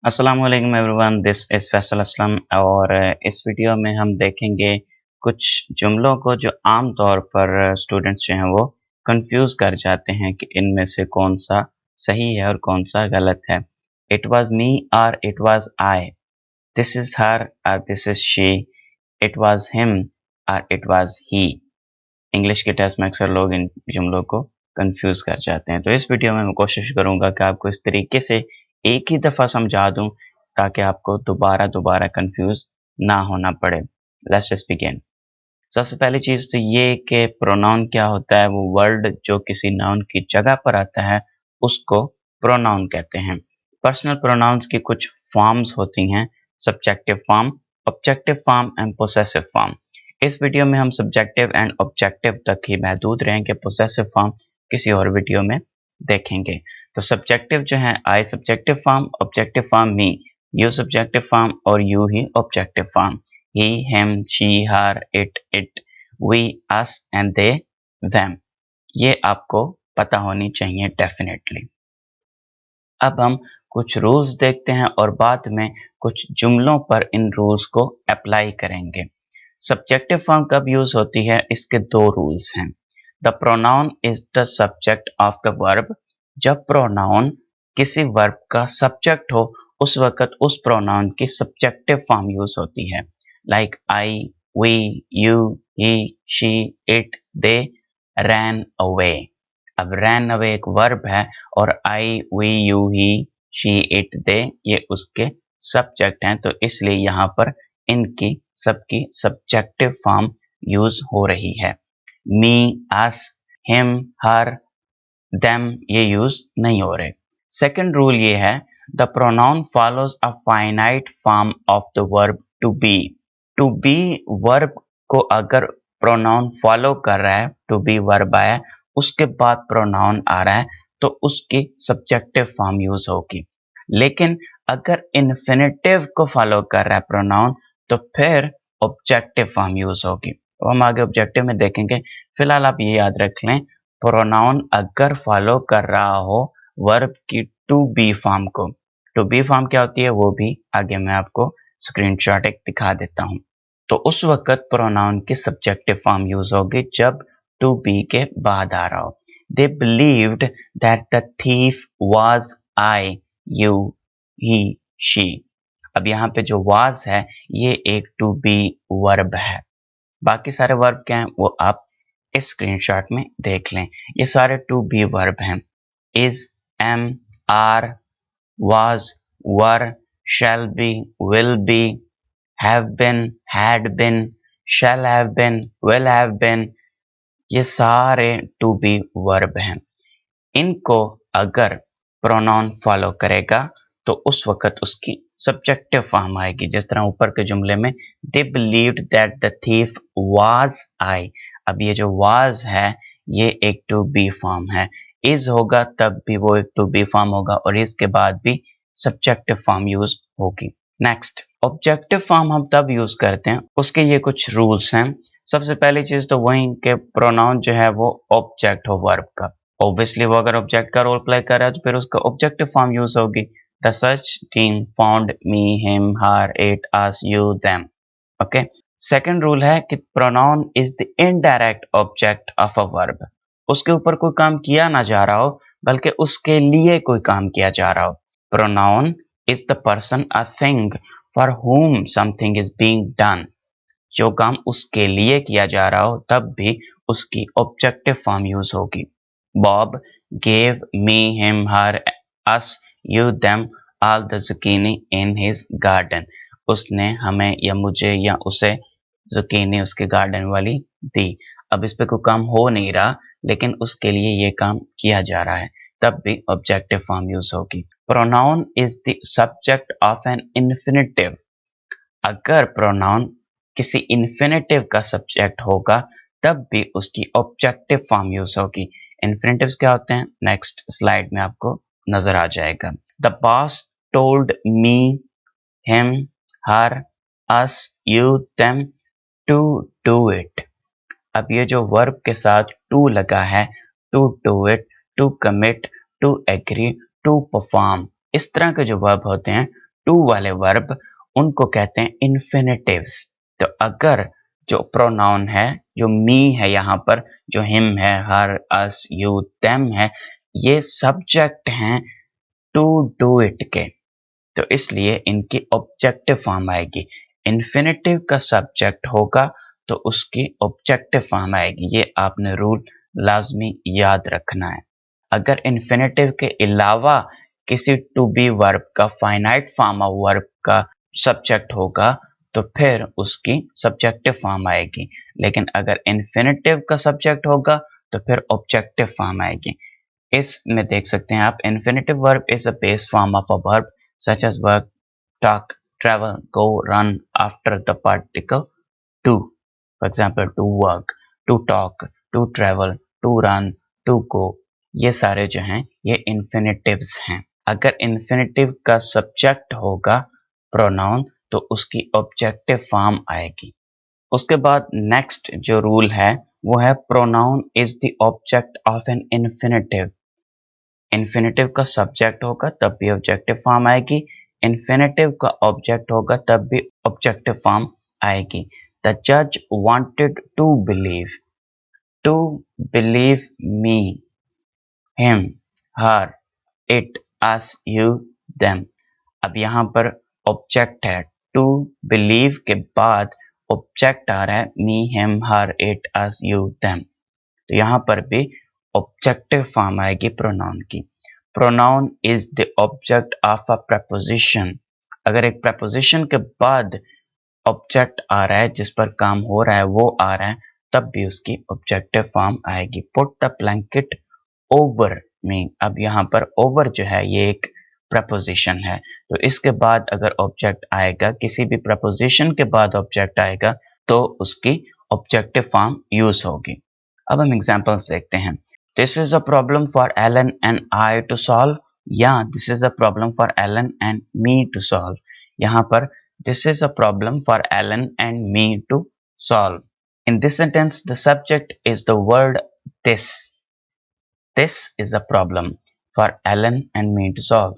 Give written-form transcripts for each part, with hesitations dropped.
अस्सलाम वालेकुम everyone, this is Faisal Aslam और इस वीडियो में हम देखेंगे कुछ जुमलों को जो आम तौर पर स्टूडेंट्स जो हैं वो कंफ्यूज कर जाते हैं कि इनमें से कौन सा सही है और कौन सा गलत है। इट वाज मी और it was I, this is her और this is she, it was him और इट वाज ही। इंग्लिश के टेस्ट में अक्सर लोग इन जुमलों को कंफ्यूज कर जाते हैं। तो इस वीडियो में मैं कोशिश करूंगा कि आपको इस तरीके से एक ही दफ़ा समझा दूं ताकि आपको दोबारा दोबारा कंफ्यूज ना होना पड़े। Let's just begin. सबसे पहली चीज़ तो ये कि प्रोनाउन क्या होता है। वो वर्ड जो किसी नाउन की जगह पर आता है उसको प्रोनाउन कहते हैं। पर्सनल प्रोनाउंस की कुछ फॉर्म्स होती हैं, subjective form, objective form and possessive form. इस वीडियो में हम सब्जेक्टिव एंड ऑब्जेक्टिव तक ही महदूद रहेंगे, पोसेसिव फॉर्म किसी और वीडियो में देखेंगे। तो सब्जेक्टिव जो है I subjective form, objective form me, you subjective form और यू ही objective form. he, him, she, her, it, we, us and they, them। ये आपको पता होनी चाहिए डेफिनेटली। अब हम कुछ रूल्स देखते हैं और बाद में कुछ जुमलों पर इन रूल्स को अप्लाई करेंगे। सब्जेक्टिव फॉर्म कब यूज होती है, इसके दो रूल्स हैं। The pronoun is the subject of the verb. जब प्रोनाउन किसी वर्ब का सब्जेक्ट हो उस वक्त उस प्रोनाउन की सब्जेक्टिव फॉर्म यूज होती है। Like I, we, you, he, she, it, they, ran away. अब रैन अवे एक वर्ब है और I, we, you, he, she, it, they ये उसके सब्जेक्ट हैं, तो इसलिए यहाँ पर इनकी सबकी सब्जेक्टिव फॉर्म यूज हो रही है। Me, us, him, her, them ये यूज नहीं हो रहे। सेकंड रूल ये है, the pronoun follows a finite form of the verb to be. To be verb को अगर प्रोनाउन फॉलो कर रहा है, टू बी वर्ब आया उसके बाद प्रोनाउन आ रहा है तो उसकी सब्जेक्टिव फॉर्म यूज होगी। लेकिन अगर इन्फिनेटिव को फॉलो कर रहा है प्रोनाउन तो फिर ऑब्जेक्टिव फॉर्म यूज होगी। तो हम आगे ऑब्जेक्टिव में देखेंगे। फिलहाल आप ये याद रख लें, प्रोनाउन अगर फॉलो कर रहा हो वर्ब की टू बी फॉर्म को, टू बी फॉर्म क्या होती है वो भी आगे मैं आपको स्क्रीनशॉट एक दिखा देता हूँ। तो उस वक्त प्रोनाउन की सब्जेक्टिव फॉर्म यूज होगी जब टू बी के बाद आ रहा हो। They believed that the thief was I, you, he, she. अब यहाँ पे जो वाज है ये एक टू बी वर्ब है। बाकी सारे वर्ब क्या हैं वो आप इस स्क्रीनशॉट में देख लें। ये सारे टू बी वर्ब हैं। Is, am, are, was, were, shall be, will be, have been, had been, shall have been, will have been, ये सारे टू बी वर्ब हैं। इनको अगर प्रोनाउन फॉलो करेगा तो उस वक्त उसकी सब्जेक्टिव फॉर्म आएगी। जिस तरह ऊपर के जुमले में they believed that the thief was I. अब ये जो वाज है ये एक टू बी फॉर्म है। इज होगा तब भी वो एक टू बी फॉर्म होगा और इसके बाद भी सब्जेक्टिव फॉर्म यूज होगी। नेक्स्ट, ऑब्जेक्टिव फॉर्म हम तब यूज करते हैं, उसके ये कुछ रूल्स हैं। सबसे पहली चीज तो वही कि प्रोनाउन जो है वो ऑब्जेक्ट हो वर्ब का। ऑब्वियसली वो अगर ऑब्जेक्ट का रोल प्ले कर रहा है तो फिर उसका ऑब्जेक्टिव फॉर्म यूज होगी। The search team found me, him, her, it, us, you, them. Okay. Second rule है कि pronoun is the indirect object of a verb. उसके ऊपर कोई काम किया ना जा रहा हो बल्कि उसके लिए कोई काम किया जा रहा हो। Pronoun is the person a thing for whom something is being done। जो काम उसके लिए किया जा रहा हो तब भी उसकी ऑब्जेक्टिव फॉर्म यूज होगी। Bob gave me, him, her, us, you, them all the zucchini in his garden। उसने हमें या मुझे या उसे zucchini उसके गार्डन वाली दी। अब इस पे कोई काम हो नहीं रहा लेकिन उसके लिए ये काम किया जा रहा है तब भी ऑब्जेक्टिव फॉर्म यूज होगी। Pronoun is the subject of an infinitive. अगर प्रोनाउन किसी इन्फिनेटिव का सब्जेक्ट होगा तब भी उसकी ऑब्जेक्टिव फॉर्म यूज होगी। इन्फिनेटिव्स क्या होते हैं नेक्स्ट स्लाइड में आपको नजर आ जाएगा। The boss told me, him, her, us, you, them to do it. अब ये जो वर्ब के साथ टू लगा है, to do it, to commit, to agree, to perform, इस तरह के जो वर्ब होते हैं टू वाले वर्ब उनको कहते हैं इन्फिनेटिव्स। तो अगर जो प्रोनाउन है, जो मी है यहाँ पर, जो हिम है, हर, अस, यू, देम है, ये सब्जेक्ट हैं टू डू इट के, तो इसलिए इनकी ऑब्जेक्टिव फॉर्म आएगी। इन्फिनेटिव का सब्जेक्ट होगा तो उसकी ऑब्जेक्टिव फॉर्म आएगी। ये आपने रूल लाजमी याद रखना है। अगर इन्फिनेटिव के अलावा किसी टू बी वर्ब का, फाइनाइट फॉर्म ऑफ वर्ब का सब्जेक्ट होगा तो फिर उसकी सब्जेक्टिव फॉर्म आएगी। लेकिन अगर इन्फिनेटिव का सब्जेक्ट होगा तो फिर ऑब्जेक्टिव फॉर्म आएगी। इसमें देख सकते हैं आप, infinitive verb is a base form of a verb such as work, talk, travel, go, run after the particle to. For example, to work, to talk, to travel, to run, to go. ये सारे जो हैं ये infinitives हैं। अगर infinitive का subject होगा pronoun तो उसकी ऑब्जेक्टिव फॉर्म आएगी। उसके बाद नेक्स्ट जो रूल है वो है pronoun is the object of an infinitive. Infinitive का सब्जेक्ट होगा तब भी ऑब्जेक्टिव फॉर्म आएगी, इन्फिनेटिव का ऑब्जेक्ट होगा तब भी ऑब्जेक्टिव फॉर्म आएगी। द जज wanted to believe me, him, her, it, us, you, them. अब यहाँ पर ऑब्जेक्ट है, टू बिलीव के बाद ऑब्जेक्ट आ रहा है me, him, her, it, us, you, them. तो यहाँ पर भी ऑब्जेक्टिव फॉर्म आएगी प्रोनाउन की। Pronoun is the object of a preposition. अगर एक प्रपोजिशन के बाद ऑब्जेक्ट आ रहा है, जिस पर काम हो रहा है वो आ रहा है, तब भी उसकी ऑब्जेक्टिव फॉर्म आएगी। Put the blanket over me. अब यहाँ पर ओवर जो है ये एक प्रपोजिशन है, तो इसके बाद अगर ऑब्जेक्ट आएगा, किसी भी प्रपोजिशन के बाद ऑब्जेक्ट आएगा तो उसकी ऑब्जेक्टिव फॉर्म यूज होगी। अब हम एग्जांपल्स देखते हैं। This is a problem for Alan and I to solve, या this is a problem for Alan and me to solve. यहाँ पर this is a problem for Alan and me to solve. In this sentence the subject is the word this. This is a problem for Alan and me to solve.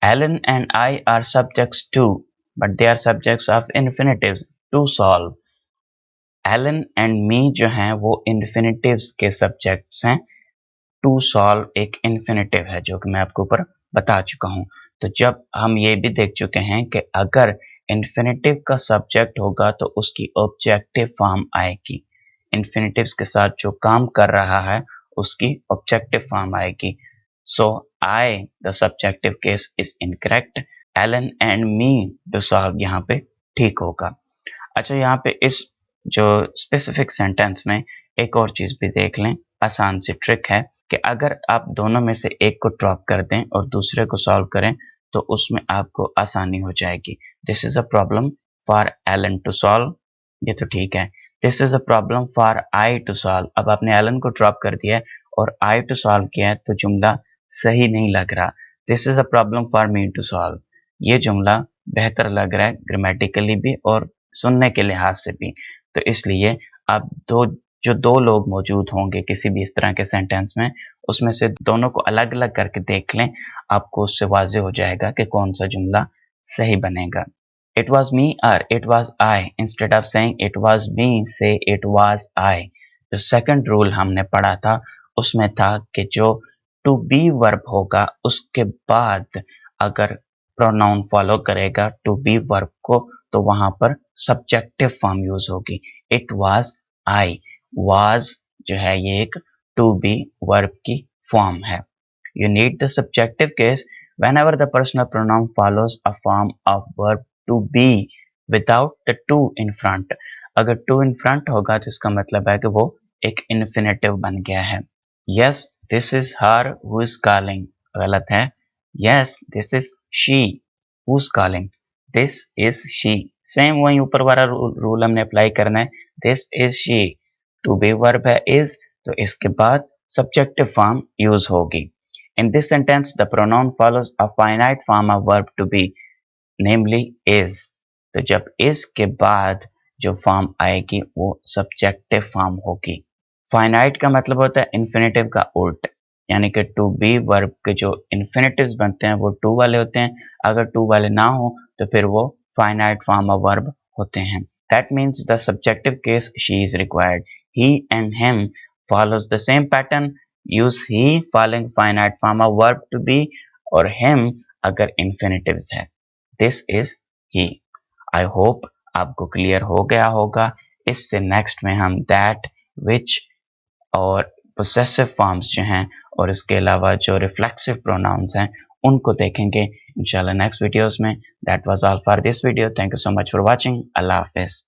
Alan and I are subjects too, but they are subjects of infinitives to solve. Alan and मी जो हैं वो infinitives के subjects हैं। To solve एक infinitive है जो कि मैं आपको ऊपर बता चुका हूं। तो जब हम ये भी देख चुके हैं कि अगर इन्फिनेटिव का सब्जेक्ट होगा तो उसकी ऑब्जेक्टिव फॉर्म आएगी। इन्फिनेटिव्स के साथ जो काम कर रहा है उसकी ऑब्जेक्टिव फॉर्म आएगी। So I the subjective case is incorrect. Alan and me to solve यहाँ पे ठीक होगा। अच्छा, यहाँ पे इस जो स्पेसिफिक सेंटेंस में एक और चीज भी देख लें, आसान सी ट्रिक है कि अगर आप दोनों में से एक को ड्रॉप कर दें और दूसरे को सॉल्व करें तो उसमें आपको आसानी हो जाएगी। This is a problem for Alan to solve, ये तो ठीक है। This is a problem for I to solve, अब आपने एलन को ड्रॉप कर दिया है और आई टू सॉल्व किया है तो जुमला सही नहीं लग रहा। This is a problem for me to solve, ये जुमला बेहतर लग रहा है ग्रामेटिकली भी और सुनने के लिहाज से भी। तो इसलिए आप जो दो लोग मौजूद होंगे किसी भी इस तरह के सेंटेंस में, उसमें से दोनों को अलग अलग करके देख लें, आपको उससे वाज़ेह हो जाएगा कि कौन सा जुमला सही बनेगा। इट वॉज मी और it was I, instead of saying it was me से इट वॉज आई। जो सेकंड रूल हमने पढ़ा था उसमें था कि जो टू बी वर्ब होगा उसके बाद अगर प्रोनाउन फॉलो करेगा टू बी वर्ब को तो वहां पर सब्जेक्टिव फॉर्म यूज होगी। इट वाज आई, वाज जो है ये एक टू बी वर्ब की फॉर्म है। You need the subjective case whenever the personal pronoun follows a form of verb to be without the to in front। अगर to in front होगा तो इसका मतलब है कि वो एक इन्फिनेटिव बन गया है। yes this is her who is calling, गलत है। yes this is she who's calling, this is she. Same वही ऊपर वाला रूल हमने अप्लाई करना है। This is she, to be verb है इज, तो इसके बाद सब्जेक्टिव फॉर्म यूज होगी। In this sentence the pronoun follows a finite form of verb to be, namely is. तो जब इज के बाद जो फॉर्म आएगी वो सब्जेक्टिव फॉर्म होगी। फाइनाइट का मतलब होता है इन्फिनेटिव का उल्ट। यानी कि टू बी वर्ब के जो इन्फिनेटिव्स बनते हैं वो टू वाले होते हैं। अगर टू वाले ना हो तो फिर वो फाइनाइट फॉर्म ऑफ वर्ब होते हैं। That means the subjective case she is required. He and him follows the same pattern. Use he following finite form of verb to be, और हिम अगर इन्फिनेटिव्स है। This is he. I hope आपको clear हो गया होगा। इससे next में हम दैट, विच और पोसेसिव फॉर्म्स जो हैं और इसके अलावा जो रिफ्लेक्सिव प्रोनाउंस हैं उनको देखेंगे इंशाल्लाह नेक्स्ट वीडियोस में। That was all for this video. Thank you so much for watching. अल्लाह हाफिज़।